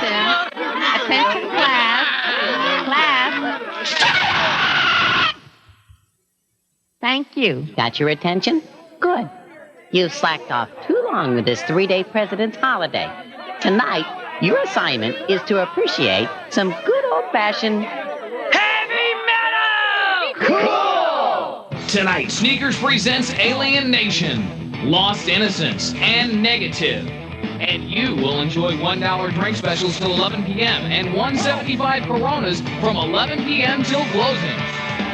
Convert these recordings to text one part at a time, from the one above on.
Attention, class. Class. Thank you. Got your attention? Good. You've slacked off too long with this 3-day president's holiday. Tonight, your assignment is to appreciate some good old-fashioned heavy metal! Cool! Tonight, Sneakers presents Alien Nation, Lost Innocence, and Negative. And you will enjoy $1 drink specials till 11 p.m. and $1.75 Coronas from 11 p.m. till closing.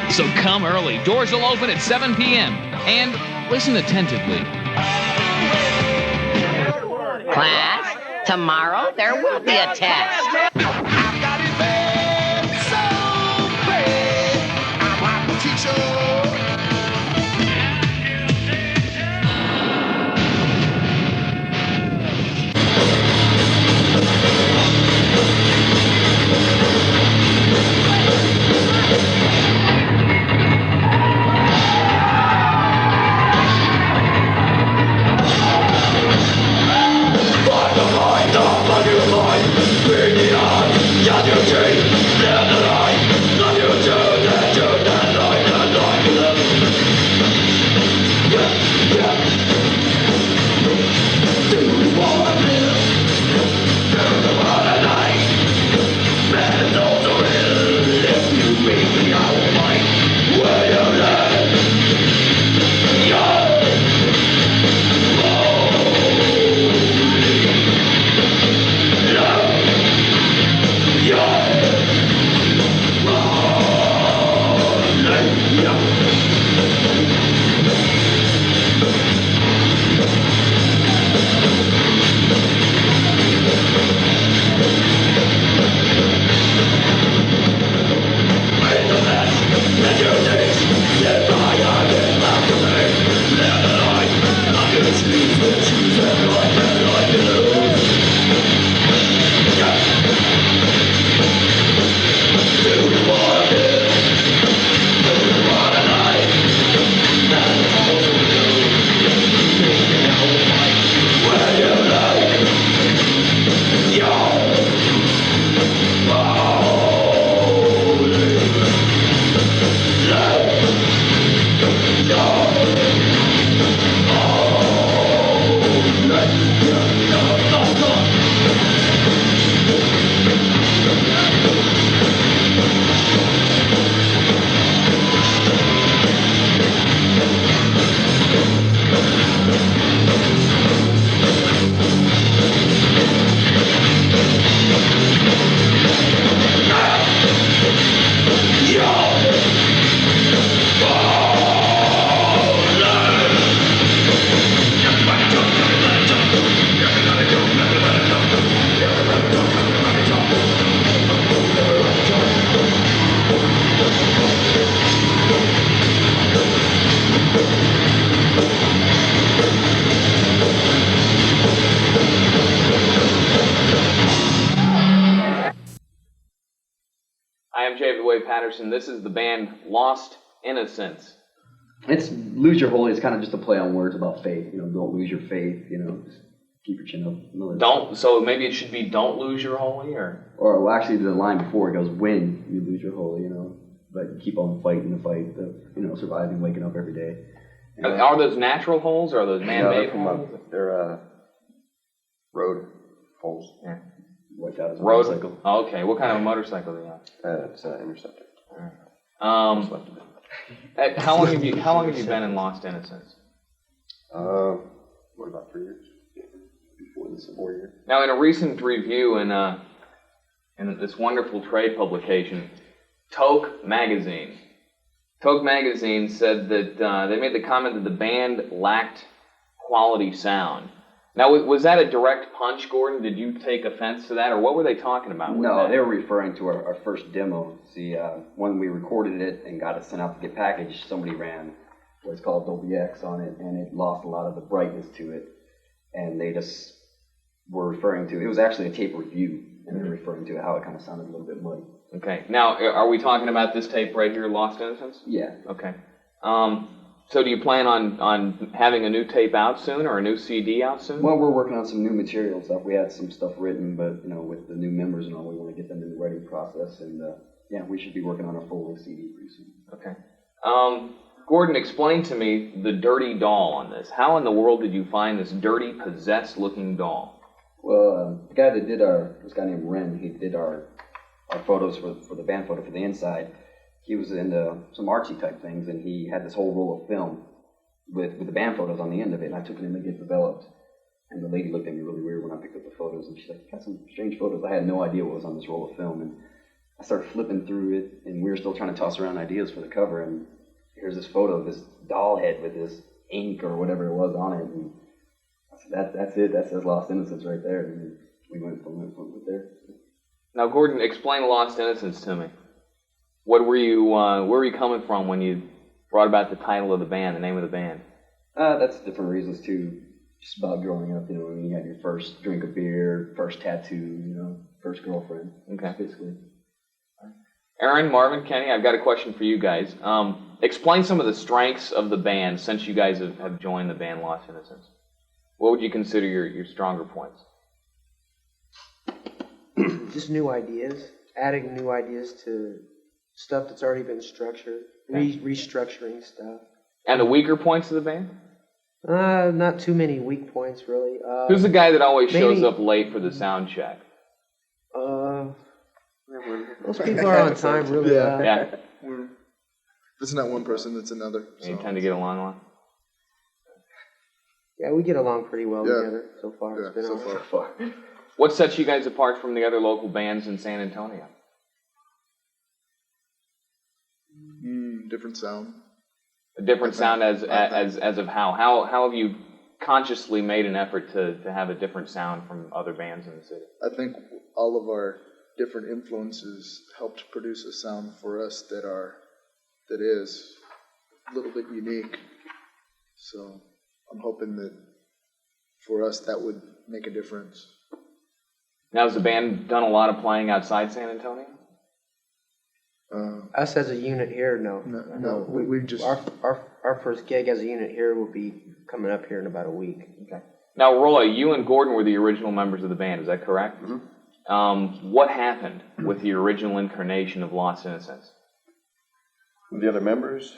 So come early. Doors will open at 7 p.m. And listen attentively. class. Tomorrow, there will be a test. I've got it bad, so bad. I'm like a teacher. This is the band Lost Innocence. It's lose your holy. It's kind of just a play on words about faith. You know, don't lose your faith. You know, just keep your chin up. Don't. So maybe it should be don't lose your holy, or well, actually, the line before it goes when you lose your holy. You know, but you keep on fighting the fight. Surviving, waking up every day. Are those natural holes or are those man-made holes? They're road holes. Yeah. Like that is a road motorcycle. Oh, okay. What kind of motorcycle do you have? It's an Interceptor. How long have you been in Lost Innocence? About 3 years. Before this, 4 years. Now, in a recent review in this wonderful trade publication, Toke Magazine said that they made the comment that the band lacked quality sound. Now, was that a direct punch, Gordon? Did you take offense to that, or what were they talking about? No, they were referring to our first demo. See, when we recorded it and got it sent out to get packaged, somebody ran what's called Dolby X on it, and it lost a lot of the brightness to it. And they just were referring to, it was actually a tape review, and they were referring to how it kind of sounded a little bit muddy. Okay. Now, are we talking about this tape right here, Lost Innocence? Yeah. Okay. So do you plan on having a new tape out soon or a new CD out soon? Well, we're working on some new material stuff. We had some stuff written, but with the new members and all, we want to get them in the writing process. And yeah, we should be working on a full CD pretty soon. Okay. Gordon, explain to me the dirty doll on this. How in the world did you find this dirty, possessed-looking doll? Well, the guy that did this guy named Ren, he did our photos for the band photo for the inside. He was into some artsy type things, and he had this whole roll of film with the band photos on the end of it, and I took it in to get developed. And the lady looked at me really weird when I picked up the photos, and she's like, "You got some strange photos." I had no idea what was on this roll of film, and I started flipping through it, and we were still trying to toss around ideas for the cover, and here's this photo of this doll head with this ink or whatever it was on it, and I said, "That's it. That says Lost Innocence right there." And we went with there. Now, Gordon, explain Lost Innocence to me. What were you, where were you coming from when you brought about the title of the band, the name of the band? That's different reasons too. Just about growing up, when you had your first drink of beer, first tattoo, first girlfriend. Okay. Basically. Aaron, Marvin, Kenny, I've got a question for you guys. Explain some of the strengths of the band since you guys have joined the band Lost Innocence. What would you consider your stronger points? Just new ideas, adding new ideas to stuff that's already been structured, restructuring stuff. And the weaker points of the band? Not too many weak points, really. Who's the guy that always shows up late for the sound check? Most people are on time, really. Yeah. It's not one person, it's another. You tend to get along well? Yeah, we get along pretty well together so far. Yeah, It's been so all far. What sets you guys apart from the other local bands in San Antonio? Different sound. A different sound as of how? How have you consciously made an effort to have a different sound from other bands in the city? I think all of our different influences helped produce a sound for us that is a little bit unique. So I'm hoping that for us that would make a difference. Now, has the band done a lot of playing outside San Antonio? Us as a unit here, no. No, we just... Our first gig as a unit here will be coming up here in about a week. Okay. Now, Roy, you and Gordon were the original members of the band, is that correct? Mm-hmm. What happened with the original incarnation of Lost Innocence? With the other members,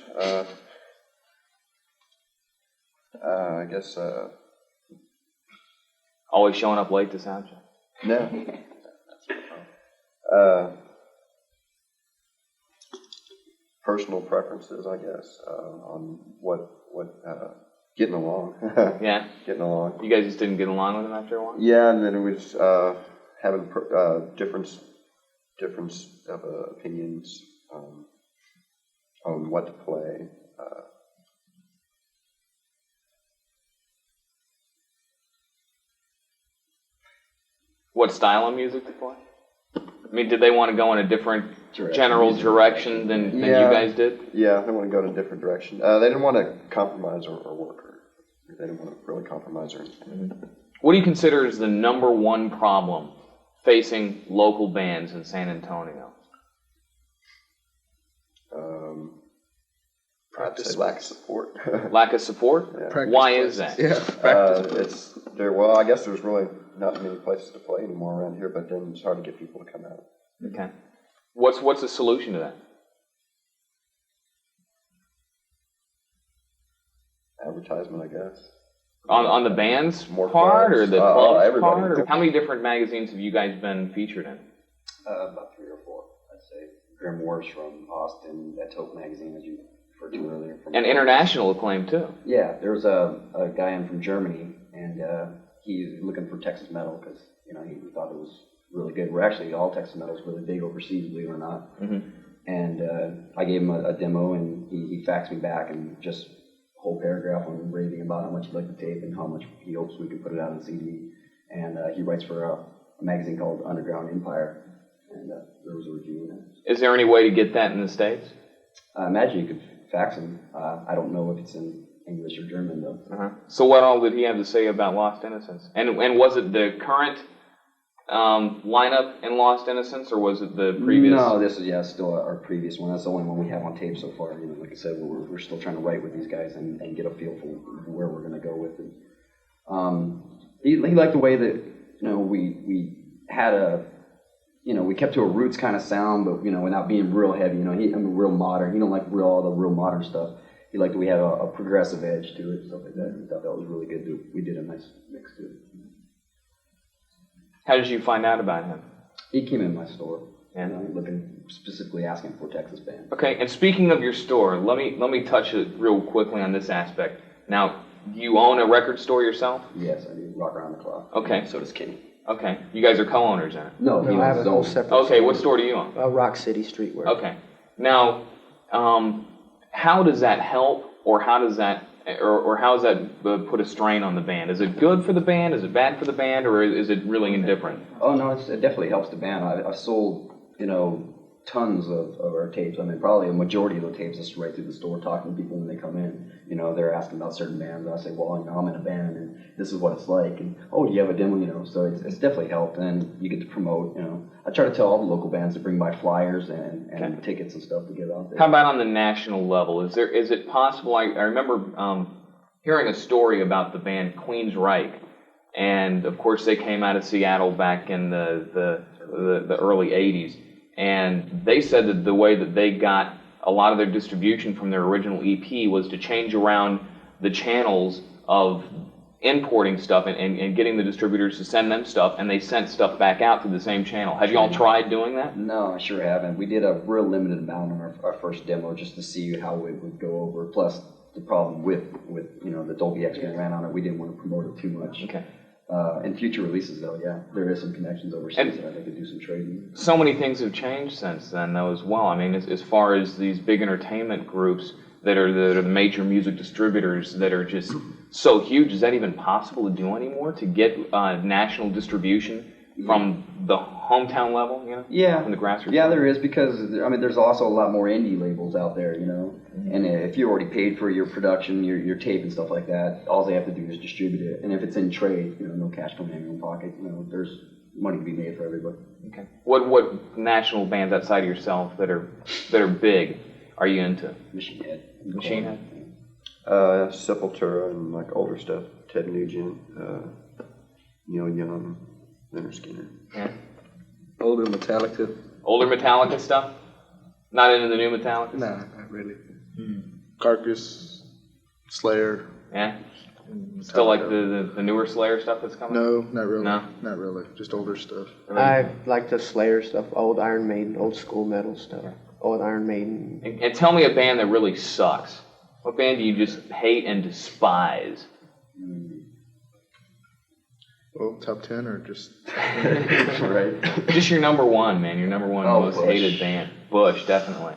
I guess... Always showing up late to sound check? No. Personal preferences, I guess, on what getting along. Yeah? Getting along. You guys just didn't get along with them after a while? Yeah, and then we just having difference of opinions on what to play. What style of music to play? I mean, did they want to go in a different general direction than you guys did? Yeah, they want to go in a different direction. They didn't want to compromise or work. They didn't want to really compromise or anything. Mm-hmm. What do you consider is the number one problem facing local bands in San Antonio? Practice. Lack of support. Lack of support? Yeah. Why is that? Yeah, Well, I guess there's really not many places to play anymore around here, but then it's hard to get people to come out. Okay. What's the solution to that? Advertisement, I guess. On the band's More part clubs. or the club's everybody. part? Or how many different magazines have you guys been featured in? About 3 or 4, I'd say. Grimoires from Austin, that Toke magazine, as you referred to earlier. And international acclaim, too. Yeah, there was a guy in from Germany, and he's looking for Texas metal because he thought it was really good. We're actually, all Texas metal is really big overseas, believe it or not. Mm-hmm. And I gave him a demo, and he faxed me back and just a whole paragraph on raving about how much he liked the tape and how much he hopes we could put it out on CD. And he writes for a magazine called Underground Empire, and there was a review in it. Is there any way to get that in the States? I imagine you could fax him. I don't know if it's in English or German, though. Uh-huh. So what all did he have to say about Lost Innocence? And was it the current lineup in Lost Innocence, or was it the previous? No, this is still our previous one. That's the only one we have on tape so far. You know, like I said, we're still trying to write with these guys and get a feel for where we're going to go with it. He liked the way that we had we kept to a roots kind of sound, but without being real heavy. Real modern. He don't like all the real modern stuff. He liked that we had a progressive edge to it, stuff like that. He thought that was really good. We did a nice mix to it. How did you find out about him? He came in my store, Yeah. looking specifically asking for Texas band. Okay, and speaking of your store, let me touch it real quickly on this aspect. Now, do you own a record store yourself? Yes, I do. Rock around the clock. Okay. So does Kenny. Okay, you guys are co-owners in it. No, he I have owns a his whole own. separate. Okay, what store do you own? Rock City Streetwear. Okay. Now, how does that help, or how does that put a strain on the band? Is it good for the band? Is it bad for the band? Or is it really indifferent? Oh no, it definitely helps the band. I've sold tons of our tapes. I mean, probably a majority of the tapes just right through the store, talking to people when they come in. They're asking about certain bands. I say, well, I'm in a band and this is what it's like. And oh, do you have a demo? So it's definitely helped. And you get to promote. I try to tell all the local bands to bring by flyers and tickets and stuff to get out there. How about on the national level? Is it possible? I remember hearing a story about the band Queensryche, and of course they came out of Seattle back in the early '80s, and they said that the way that they got a lot of their distribution from their original EP was to change around the channels of importing stuff and getting the distributors to send them stuff, and they sent stuff back out through the same channel. Have you all tried doing that? No, I sure haven't. We did a real limited amount on our first demo just to see how it would go over. Plus, the problem with the Dolby X being ran on it, we didn't want to promote it too much. Okay. In future releases, though, yeah, there is some connections overseas, and I think they do some trading. So many things have changed since then, though, as well. I mean, as far as these big entertainment groups that are the major music distributors that are just so huge, is that even possible to do anymore? To get national distribution from the hometown level, Yeah. from the grassroots? Yeah, there is, because, there's also a lot more indie labels out there, and if you already paid for your production, your tape and stuff like that, all they have to do is distribute it. And if it's in trade, no cash coming in your own pocket, there's money to be made for everybody. Okay. What national bands outside of yourself that are big are you into? Machine Head. Machine Head? Sepultura and like older stuff. Ted Nugent, Neil Young, Leonard Skinner. Yeah. Older Metallica. Older Metallica stuff? Not into the new Metallica? Nah, not really. Carcass, Slayer. Yeah? Still like the newer Slayer stuff that's coming? No, not really. No? Not really. Just older stuff. I like the Slayer stuff, old Iron Maiden, old school metal stuff, old Iron Maiden. And tell me a band that really sucks. What band do you just hate and despise? Well, top 10 or just... Right. Just your number one, man. Your number one most Bush. hated band. Bush, definitely.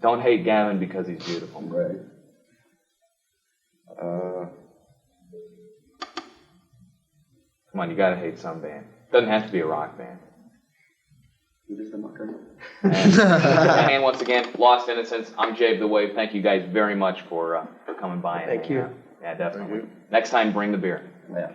Don't hate Gavin because he's beautiful. Right. Come on, you gotta hate some band. Doesn't have to be a rock band. Who does the mucker? And once again, Lost Innocence. I'm Jabe the Wave. Thank you guys very much for coming by. Thank you. Yeah, definitely. Next time, bring the beer. Yeah.